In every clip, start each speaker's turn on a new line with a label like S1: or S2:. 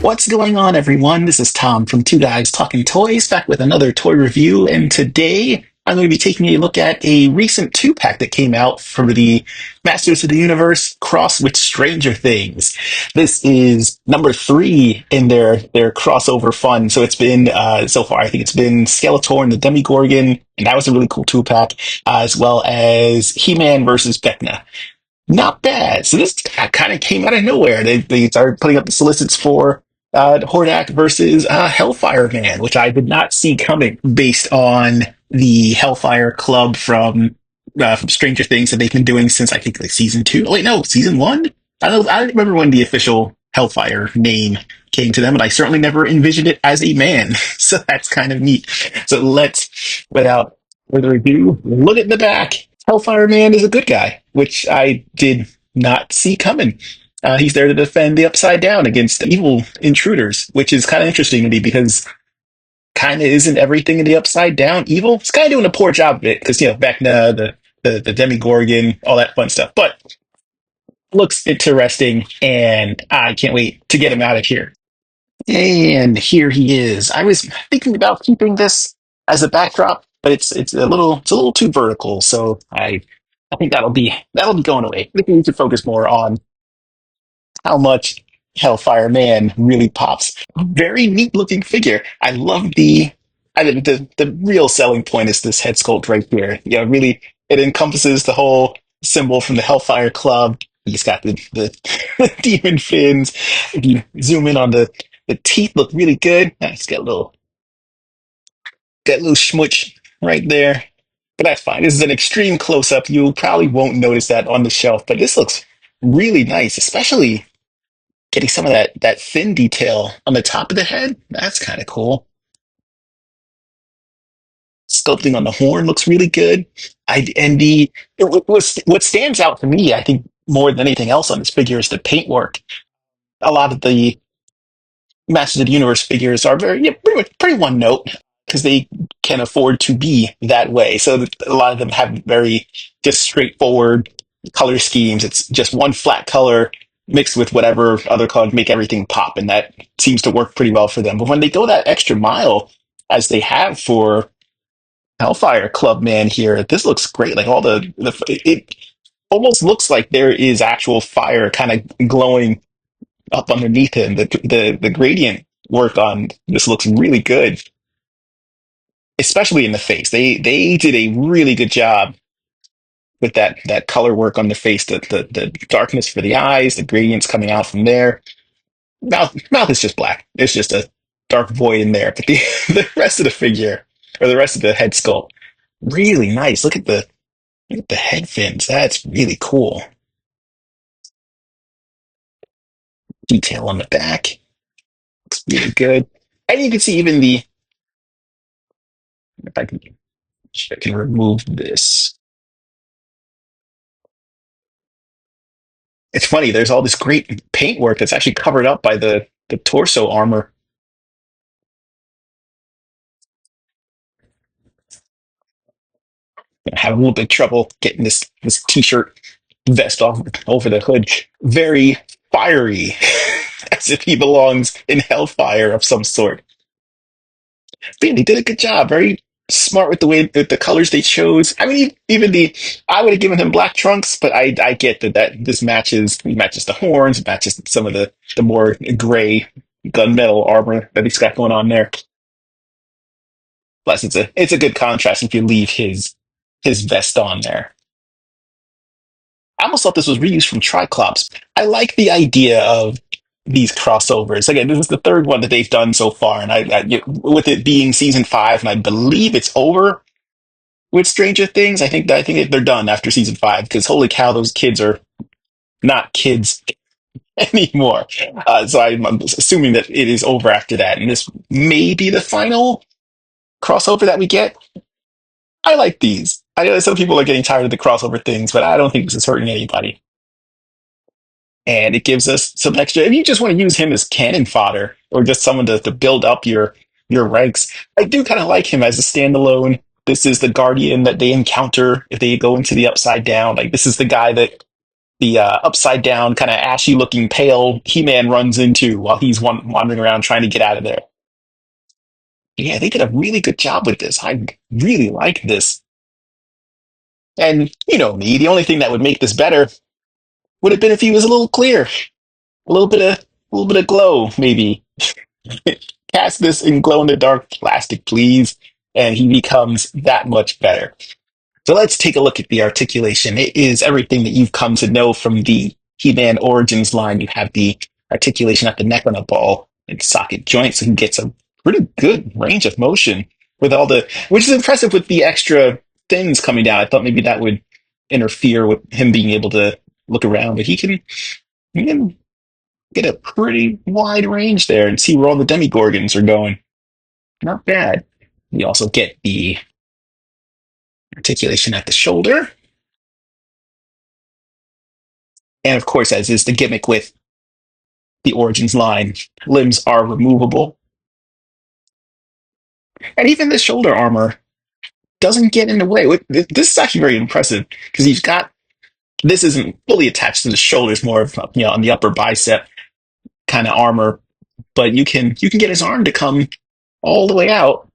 S1: What's going on, everyone? This is Tom from Two Guys Talking Toys, back with another toy review. And today I'm going to be taking a look at a recent two-pack that came out for the Masters of the Universe cross with Stranger Things. This is number three in their crossover fun. So it's been, so far, I think it's been Skeletor and the Demigorgon, and that was a really cool two-pack, as well as He-Man versus Vecna. Not bad. So this kind of came out of nowhere. They started putting up the solicits for Hordak versus Hellfire Man, which I did not see coming based on the Hellfire Club from Stranger Things that they've been doing since I think like season two. Oh wait, no, season one. I don't remember when the official Hellfire name came to them, but I certainly never envisioned it as a man. So that's kind of neat. So let's, without further ado, look at the back. Hellfire Man is a good guy, which I did not see coming. He's there to defend the Upside Down against evil intruders, which is kind of interesting to me because kind of isn't everything in the Upside Down evil. It's kind of doing a poor job of it because Vecna, the Demigorgon, all that fun stuff. But looks interesting, and I can't wait to get him out of here. And here he is. I was thinking about keeping this as a backdrop, but it's a little too vertical, so I think that'll be going away. I think we need to focus more on how much Hellfire Man really pops. Very neat looking figure. I love I think the real selling point is this head sculpt right here. Really it encompasses the whole symbol from the Hellfire Club. He's got the, the demon fins. If you zoom in on the teeth look really good. It's got a little schmutz right there. But that's fine. This is an extreme close up. You probably won't notice that on the shelf, but this looks really nice, especially getting some of that fin detail on the top of the head. That's kind of cool. Sculpting on the horn looks really good. I and the what stands out to me, I think, more than anything else on this figure is the paintwork. A lot of the Masters of the Universe figures are very, pretty one note because they can afford to be that way. So a lot of them have very just straightforward color schemes. It's just one flat color mixed with whatever other color to make everything pop, and that seems to work pretty well for them. But when they go that extra mile, as they have for Hellfire Club Man here, this looks great. Like all it almost looks like there is actual fire kind of glowing up underneath him. The gradient work on this looks really good, especially in the face. They did a really good job with that color work on the face. The darkness for the eyes, the gradients coming out from there. Mouth is just black. It's just a dark void in there. But the the rest of the figure or the rest of the head sculpt, really nice. Look at the head fins. That's really cool. Detail on the back. Looks really good. And you can see even the if I can remove this. It's funny, there's all this great paint work that's actually covered up by the torso armor. I have a little bit of trouble getting this t-shirt vest off over the hood. Very fiery, as if he belongs in hellfire of some sort. But yeah, they did a good job. Very smart with the way with the colors they chose. I mean, even the I would have given him black trunks, but I get that this matches the horns, it matches some of the more gray gunmetal armor that he's got going on there. Plus, it's a good contrast if you leave his vest on there. I almost thought this was reused from Triclops. I like the idea of these crossovers. Again, this is the third one that they've done so far, and with it being season five, and I believe it's over with Stranger Things. I think they're done after season five because holy cow, those kids are not kids anymore. So I'm assuming that it is over after that, and this may be the final crossover that we get. I like these. I know some people are getting tired of the crossover things, but I don't think this is hurting anybody. And it gives us some extra. If you just want to use him as cannon fodder or just someone to build up your ranks, I do kind of like him as a standalone. This is the guardian that they encounter if they go into the upside down. Like this is the guy that the upside down, kind of ashy looking pale He-Man runs into while he's wandering around trying to get out of there. Yeah, they did a really good job with this. I really like this. And you know me, the only thing that would make this better would have been if he was a little clear, a little bit of a little bit of glow, maybe. Cast this in glow in the dark plastic, please, and he becomes that much better. So let's take a look at the articulation. It is everything that you've come to know from the He-Man Origins line. You have the articulation at the neck on a ball and socket joints, so he gets a pretty good range of motion with all the, which is impressive with the extra things coming down. I thought maybe that would interfere with him being able to look around, but he can get a pretty wide range there and see where all the demigorgons are going. Not bad. You also get the articulation at the shoulder. And of course, as is the gimmick with the Origins line, limbs are removable. And even the shoulder armor doesn't get in the way. This is actually very impressive because you've got this isn't fully attached to the shoulders, more of on the upper bicep kind of armor, but you can get his arm to come all the way out,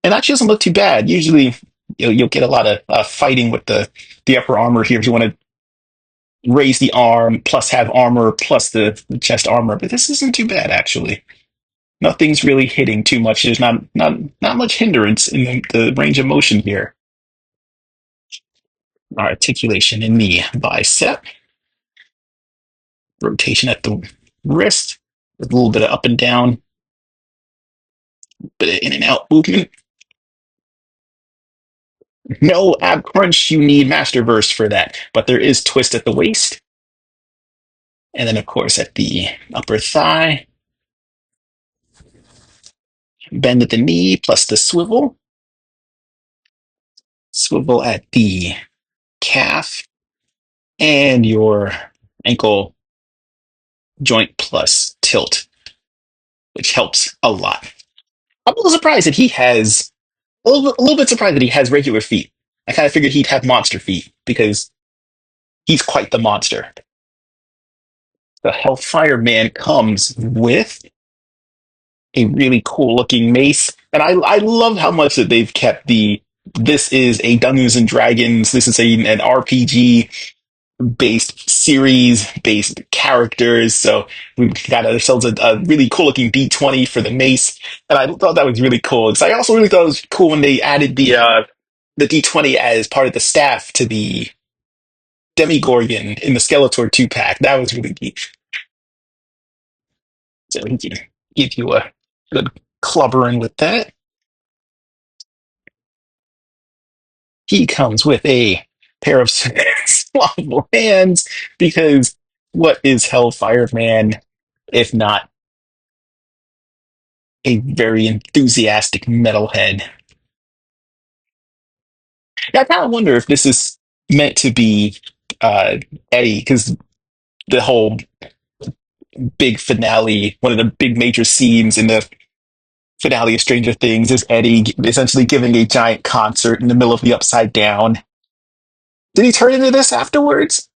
S1: and that doesn't look too bad. Usually, you'll get a lot of fighting with the upper armor here if you want to raise the arm plus have armor plus the chest armor, but this isn't too bad actually. Nothing's really hitting too much. There's not much hindrance in the range of motion here. Articulation in the bicep, rotation at the wrist, with a little bit of up and down, bit of in and out movement. No ab crunch, you need Masterverse for that, but there is twist at the waist, and then of course at the upper thigh, bend at the knee plus the swivel at the calf, and your ankle joint plus tilt, which helps a lot. I'm a little surprised that he has a little bit surprised that he has regular feet. I kind of figured he'd have monster feet because he's quite the monster. The Hellfire Man comes with a really cool looking mace, and I love how much that they've kept the. This is a Dungeons and Dragons. This is an RPG based series based characters. So we've got ourselves a really cool looking D20 for the mace, and I thought that was really cool. Because I also really thought it was cool when they added the D20 as part of the staff to the Demigorgon in the Skeletor 2 pack. That was really neat. So he can give you a good clubbering with that. He comes with a pair of swappable hands because what is Hellfire Man if not a very enthusiastic metalhead? Yeah, I kind of wonder if this is meant to be Eddie because the whole big finale, one of the big major scenes in the finale of Stranger Things is Eddie essentially giving a giant concert in the middle of the Upside Down. Did he turn into this afterwards?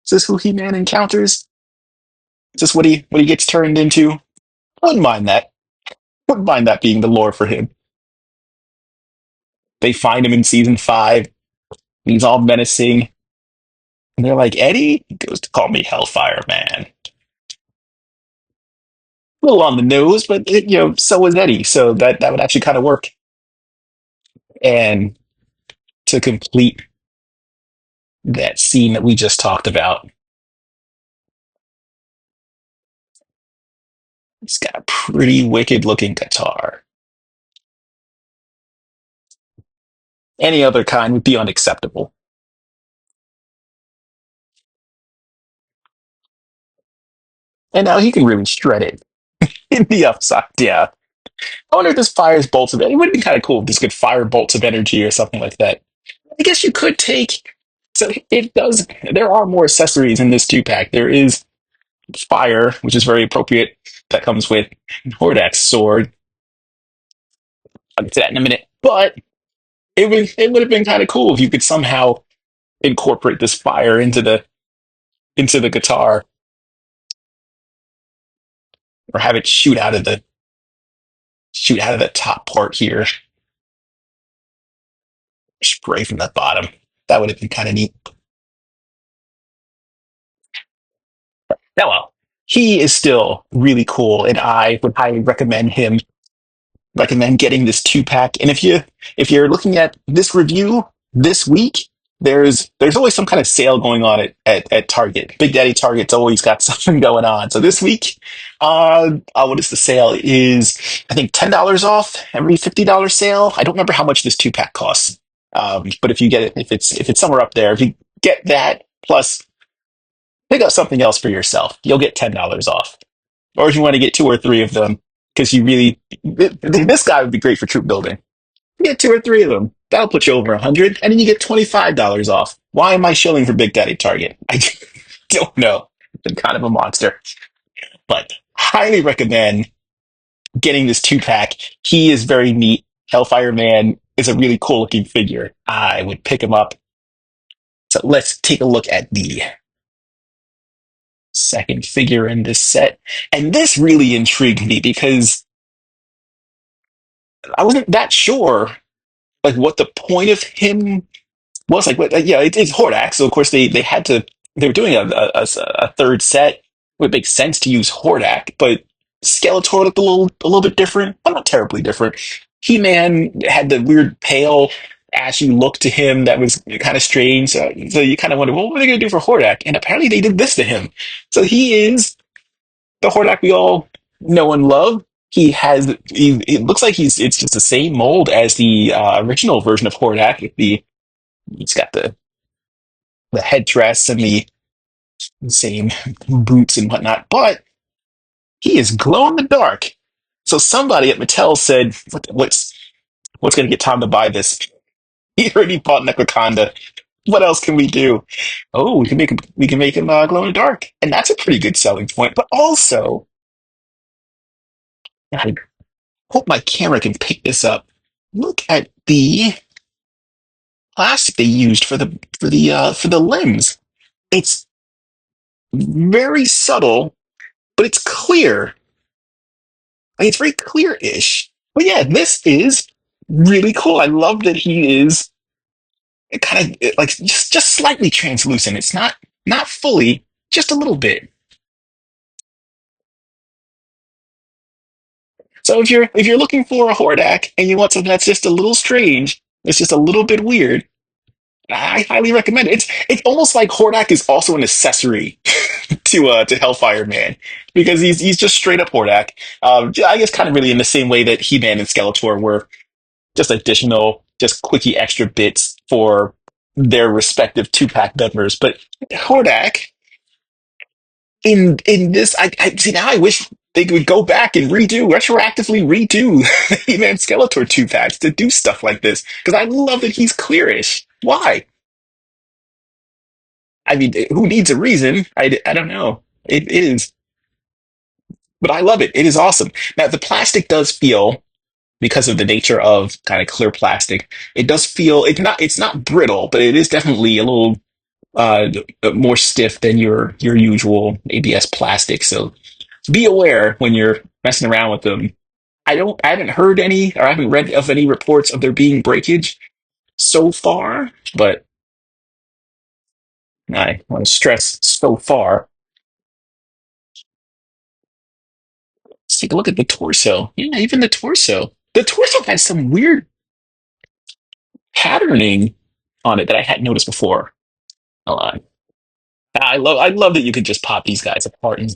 S1: Is this who He-Man encounters? Is this what he gets turned into? I wouldn't mind that. Wouldn't mind that being the lore for him. They find him in season 5. He's all menacing. And they're like, Eddie? He goes to call me Hellfire Man. A little on the nose, but so was Eddie. So that would actually kind of work. And to complete that scene that we just talked about, it's got a pretty wicked looking guitar. Any other kind would be unacceptable. And now he can really shred it in the upside. Yeah. I wonder if this fires bolts of it. It would be kind of cool if this could fire bolts of energy or something like that. I guess you could take. So it does. There are more accessories in this 2 pack. There is fire, which is very appropriate. That comes with Hordak's sword. I'll get to that in a minute. But it would have been kind of cool if you could somehow incorporate this fire into the guitar, or have it shoot out of the top part here, spray from the bottom. That would have been kind of neat. Now, well, he is still really cool, and I would highly recommend getting this two pack. And if you're looking at this review this week, there's always some kind of sale going on at Target. Big Daddy Target's always got something going on. So this week, what is the sale? Is I think $10 off every $50 sale. I don't remember how much this two pack costs. But if you get it, if it's somewhere up there, if you get that plus pick up something else for yourself, you'll get $10 off. Or if you want to get two or three of them, because you really, this guy would be great for troop building. You get two or three of them. That'll put you over 100, and then you get $25 off. Why am I shilling for Big Daddy Target? I don't know. I'm kind of a monster. But highly recommend getting this two pack. He is very neat. Hellfire Man is a really cool looking figure. I would pick him up. So let's take a look at the second figure in this set. And this really intrigued me because I wasn't that sure like what the point of him was. Like, what? Yeah, it's Hordak, so of course they had to. They were doing a third set. It would make sense to use Hordak, but Skeletor looked a little bit different, but not terribly different. He Man had the weird pale ashy look to him that was kind of strange. So you kind of wonder, well, what are they going to do for Hordak? And apparently they did this to him. So he is the Hordak we all know and love. It looks like it's just the same mold as the original version of Hordak. He's got the headdress and the same boots and whatnot, but he is glow in the dark. So somebody at Mattel said, what's going to get Tom to buy this? He already bought Necroconda. What else can we do? Oh, we can make him glow in the dark, and that's a pretty good selling point. But also, I hope my camera can pick this up. Look at the plastic they used for the limbs. It's very subtle, but it's clear. Like, it's very clear-ish. But yeah, this is really cool. I love that he is kind of like just slightly translucent. It's not fully, just a little bit. So if you're looking for a Hordak and you want something that's just a little strange, it's just a little bit weird, I highly recommend it. It's almost like Hordak is also an accessory to Hellfire Man because he's just straight up Hordak. I guess kind of really in the same way that He Man and Skeletor were just additional, just quickie extra bits for their respective two pack members. But Hordak in this, I see now. I wish they would go back and retroactively redo the He Man Skeletor two packs to do stuff like this because I love that he's clearish. Why? I mean, who needs a reason? I don't know. It is, but I love it. It is awesome. Now, the plastic does feel, because of the nature of kind of clear plastic, it does feel it's not brittle, but it is definitely a little uh, more stiff than your usual ABS plastic. So be aware when you're messing around with them. I haven't heard any or I haven't read of any reports of there being breakage so far, but I want to stress so far. Let's take a look at the torso. Yeah, even the torso. The torso has some weird patterning on it that I hadn't noticed before. Hold on. I love that you could just pop these guys apart and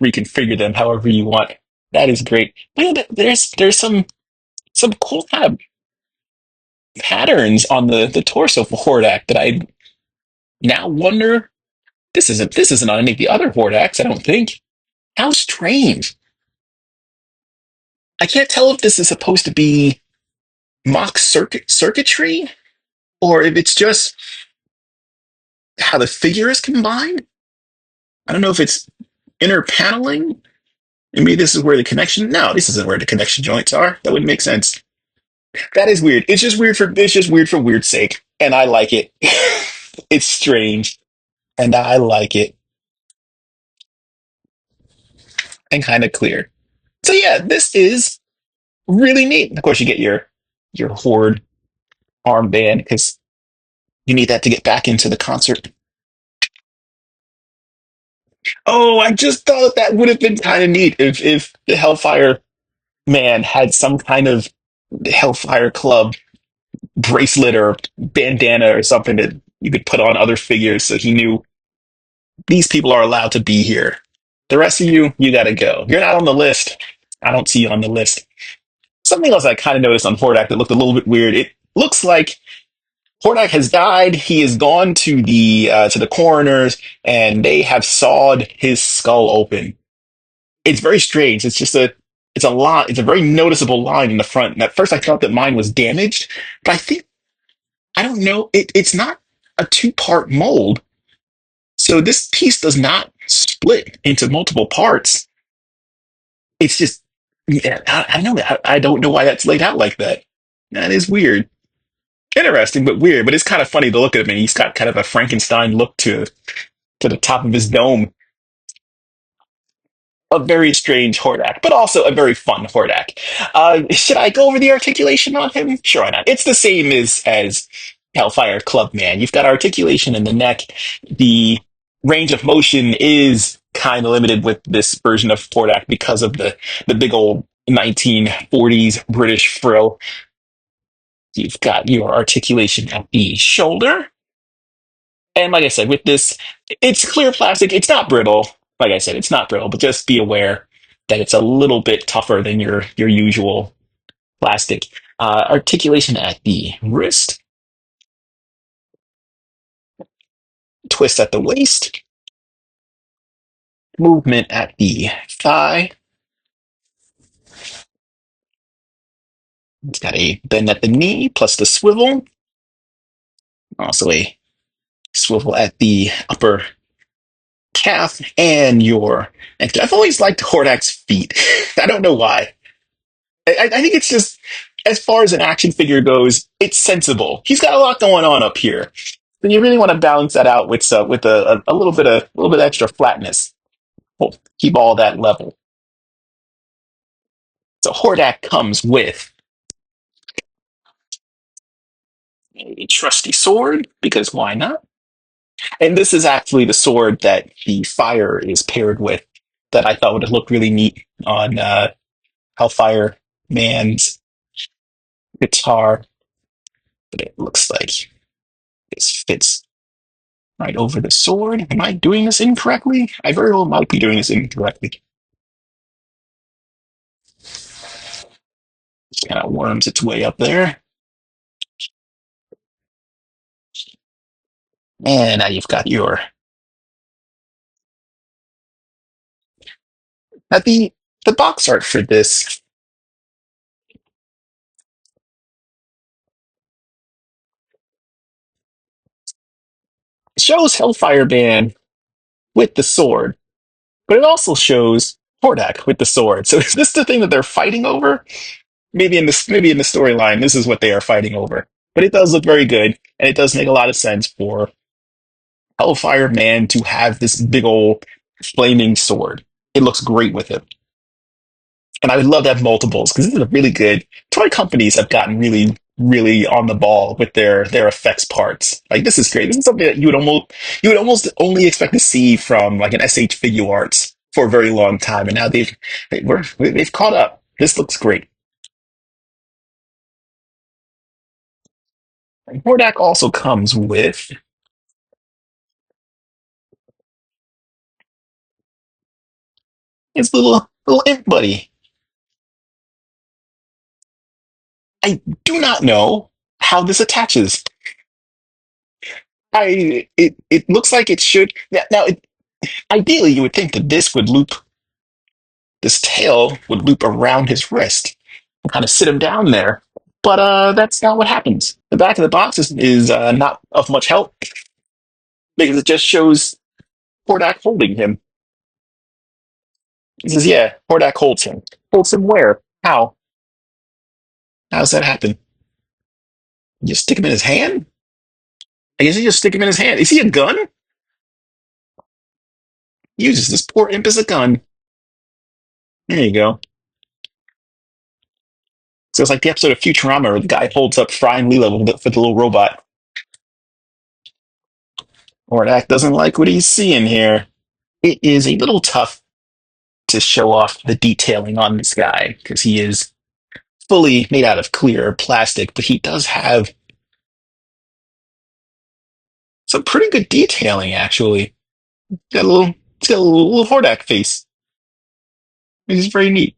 S1: reconfigure them however you want. That is great. But yeah, there's some cool kind of patterns on the torso for Hordak that I now wonder. This isn't on any of the other Hordaks, I don't think. How strange. I can't tell if this is supposed to be mock circuitry or if it's just how the figure is combined. I don't know if it's inner paneling. Maybe this is where the connection. No, this isn't where the connection joints are. That wouldn't make sense. That is weird. It's just weird for weird sake, and I like it. It's strange, and I like it, and kind of clear. So yeah, this is really neat. Of course, you get your Horde armband because you need that to get back into the concert. Oh, I just thought that would have been kind of neat if the Hellfire Man had some kind of Hellfire Club bracelet or bandana or something that you could put on other figures so he knew these people are allowed to be here. The rest of you, you gotta go. You're not on the list. I don't see you on the list. Something else I kind of noticed on Hordak that looked a little bit weird. It looks like Hordak has died. He has gone to the coroners, and they have sawed his skull open. It's very strange. It's a lot. It's a very noticeable line in the front. And at first, I thought that mine was damaged, but I think I don't know. It's not a two-part mold, so this piece does not split into multiple parts. It's just, yeah, I know that. I don't know why that's laid out like that. That is weird. Interesting, but weird. But it's kind of funny to look at him, and he's got kind of a Frankenstein look to the top of his dome. A very strange Hordak, but also a very fun Hordak. Should I go over the articulation on him? Sure, why not? It's the same as Hellfire Club Man. You've got articulation in the neck. The range of motion is kind of limited with this version of Hordak because of the big old 1940s British frill. You've got your articulation at the shoulder. And like I said, with this, it's clear plastic. It's not brittle. Like I said, it's not brittle, but just be aware that it's a little bit tougher than your usual plastic. Articulation at the wrist, twist at the waist, movement at the thigh. It's got a bend at the knee plus the swivel. Also a swivel at the upper calf and your. I've always liked Hordak's feet. I don't know why. I think it's just as far as an action figure goes, it's sensible. He's got a lot going on up here, but you really want to balance that out with a little bit extra flatness. Well, keep all that level. So Hordak comes with a trusty sword because why not? And this is actually the sword that the fire is paired with. That I thought would have looked really neat on Hellfire Man's guitar, but it looks like this fits right over the sword. Am I doing this incorrectly? I very well might be doing this incorrectly. Just kind of worms its way up there. And now you've got your. Now the box art for this shows Hellfire Man with the sword, but it also shows Hordak with the sword. So is this the thing that they're fighting over? Maybe in the storyline, this is what they are fighting over. But it does look very good, and it does make a lot of sense for Hellfire Man to have this big old flaming sword. It looks great with it. And I would love to have multiples because this is a really good. Toy companies have gotten really on the ball with their effects parts. Like this is great. This is something that you would almost only expect to see from like an SH Figure Arts for a very long time, and now they've caught up. This looks great. And Hordak also comes with his little imp buddy. I do not know how this attaches. It looks like it should. Yeah, now, ideally, you would think that this tail would loop around his wrist and kind of sit him down there. But that's not what happens. The back of the box is not of much help because it just shows Hordak holding him. It says, "Yeah, Hordak holds him. Holds him where? How? How does that happen? You stick him in his hand? I guess he just stick him in his hand. Is he a gun? He uses this poor imp as a gun. There you go. So it's like the episode of Futurama where the guy holds up Fry and Leela for the little robot. Hordak doesn't like what he's seeing here. It is a little tough to show off the detailing on this guy because he is fully made out of clear plastic, but he does have some pretty good detailing actually. He's got a little Hordak face. It's very neat.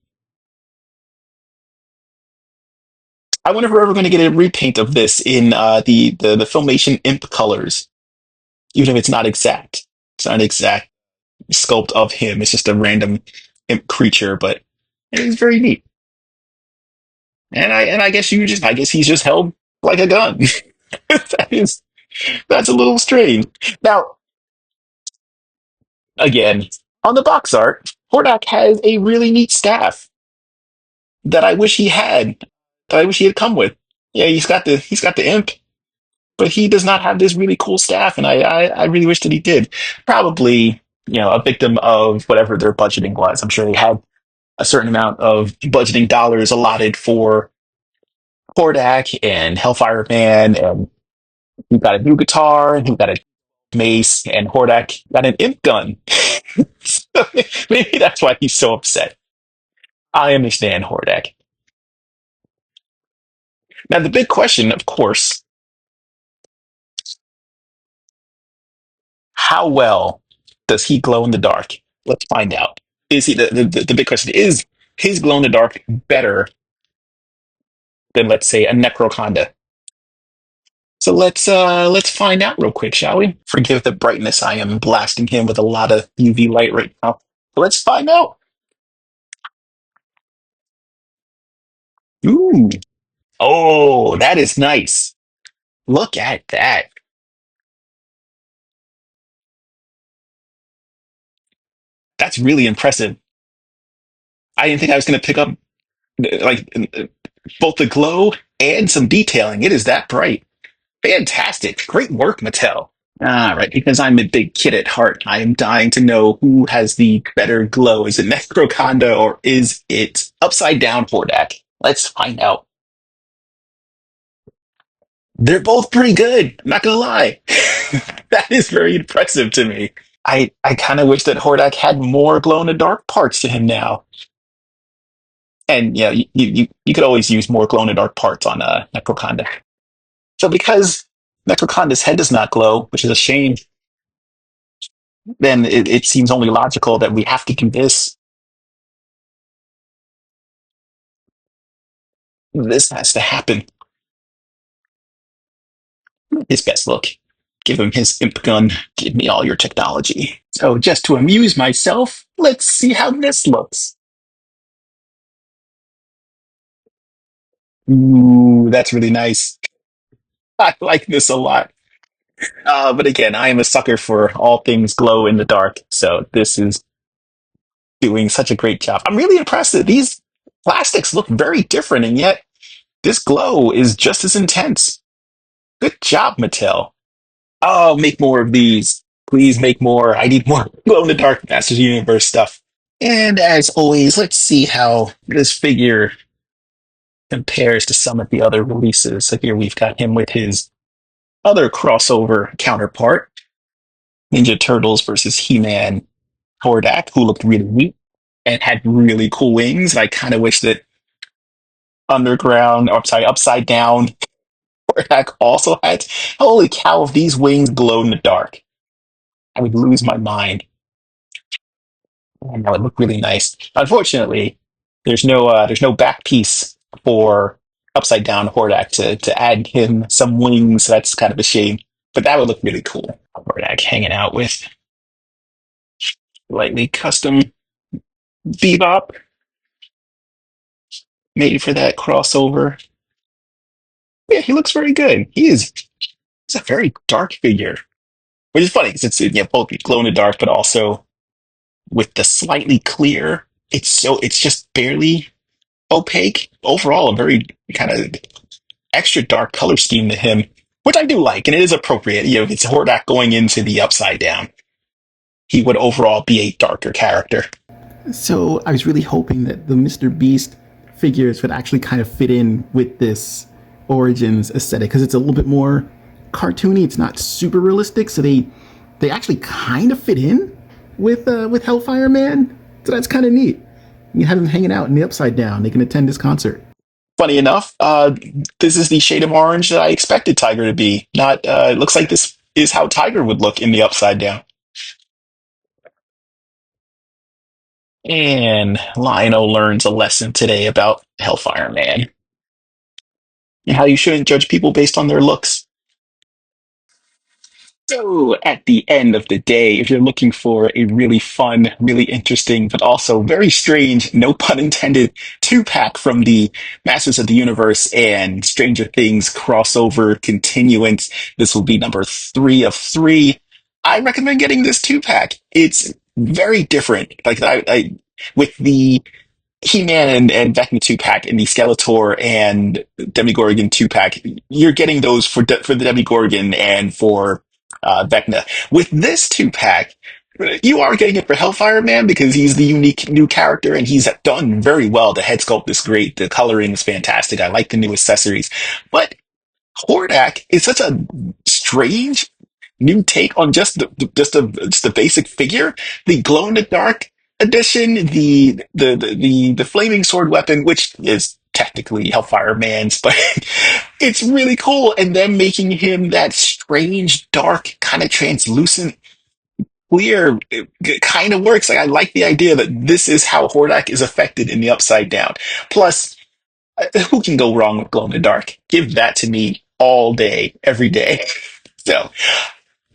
S1: I wonder if we're ever going to get a repaint of this in the Filmation Imp colors, even if it's not exact. It's not an exact sculpt of him. It's just a random imp creature, but it is very neat. And I guess I guess he's just held like a gun. that is that's a little strange. Now, again, on the box art, Hordak has a really neat staff that I wish he had. That I wish he had come with. Yeah, he's got the imp, but he does not have this really cool staff, and I really wish that he did. Probably, a victim of whatever their budgeting was. I'm sure they had a certain amount of budgeting dollars allotted for Hordak and Hellfire Man, and he got a new guitar, and he got a mace, and Hordak got an imp gun. So maybe that's why he's so upset. I understand Hordak. Now, the big question, of course, how well does he glow in the dark? Let's find out. Is he the big question is his glow in the dark better than, let's say, a Necroconda? So let's find out real quick, shall we? Forgive the brightness. I am blasting him with a lot of UV light right now. Let's find out. Ooh. Oh, that is nice. Look at that. That's really impressive. I didn't think I was going to pick up like both the glow and some detailing. It is that bright. Fantastic. Great work, Mattel. Ah, right. Because I'm a big kid at heart, I am dying to know who has the better glow. Is it Necroconda or is it Upside Down Hordak? Let's find out. They're both pretty good. I'm not gonna lie. That is very impressive to me. I kind of wish that Hordak had more glow in the dark parts to him now. And you could always use more glow in the dark parts on Necroconda. So because Necroconda's head does not glow, which is a shame, then it seems only logical that we have to do this. This has to happen. His best look. Give him his imp gun. Give me all your technology. So just to amuse myself, let's see how this looks. Ooh, that's really nice. I like this a lot. But again, I am a sucker for all things glow in the dark. So this is doing such a great job. I'm really impressed that these plastics look very different, and yet this glow is just as intense. Good job, Mattel. Oh, make more of these. Please make more. I need more glow in the dark Masters of the Universe stuff. And as always, let's see how this figure compares to some of the other releases. So here we've got him with his other crossover counterpart, Ninja Turtles versus He-Man Hordak, who looked really neat and had really cool wings. And I kind of wish that Upside Down Hordak also had. Holy cow, if these wings glowed in the dark, I would lose my mind. And that would look really nice. Unfortunately, there's no back piece for Upside Down Hordak to add him some wings. That's kind of a shame, but that would look really cool. Hordak hanging out with lightly custom Bebop made for that crossover. Yeah, he looks very good. He's a very dark figure, which is funny because it's both glow in the dark, but also with the slightly clear. It's just barely opaque. Overall, a very kind of extra dark color scheme to him. which I do like, and it is appropriate. You know, if it's Hordak going into the Upside Down, he would overall be a darker character.
S2: So I was really hoping that the Mr. Beast figures would actually kind of fit in with this Origins aesthetic because it's a little bit more cartoony. It's not super realistic, so they actually kind of fit in with Hellfire Man. So that's kind of neat. You have them hanging out in the Upside Down. They can attend this concert.
S1: Funny enough, this is the shade of orange that I expected Tiger to be. Not, it looks like this is how Tiger would look in the Upside Down. And Lionel learns a lesson today about Hellfire Man and how you shouldn't judge people based on their looks. So, at the end of the day, if you're looking for a really fun, really interesting, but also very strange, no pun intended, two pack from the Masters of the Universe and Stranger Things crossover continuance, this will be number 3 of 3. I recommend getting this two pack. It's very different. With the He-Man and Vecna 2-pack and the Skeletor and Demogorgon 2-pack, you're getting those for the Demogorgon and for Vecna. With this 2-pack, you are getting it for Hellfire Man because he's the unique new character and he's done very well. The head sculpt is great. The coloring is fantastic. I like the new accessories. But Hordak is such a strange new take on just the basic figure. The glow in the dark edition, the flaming sword weapon, which is technically Hellfire Man's, but it's really cool. And then making him that strange, dark, kind of translucent, clear, it kind of works. Like I like the idea that this is how Hordak is affected in the Upside Down. Plus, who can go wrong with glow in the dark? Give that to me all day, every day. So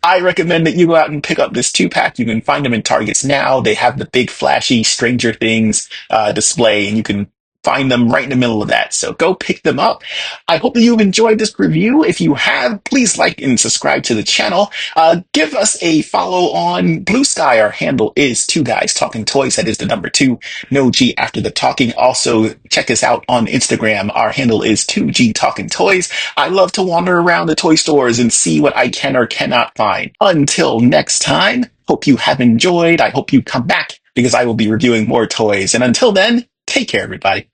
S1: I recommend that you go out and pick up this 2-pack. You can find them in Targets now. They have the big flashy Stranger Things display, and you can find them right in the middle of that. So go pick them up. I hope that you've enjoyed this review. If you have, please like and subscribe to the channel. Give us a follow on Blue Sky. Our handle is Two Guys Talking Toys. That is the number 2, no G after the talking. Also, check us out on Instagram. Our handle is 2G Talking Toys. I love to wander around the toy stores and see what I can or cannot find. Until next time, hope you have enjoyed. I hope you come back because I will be reviewing more toys. And until then, take care, everybody.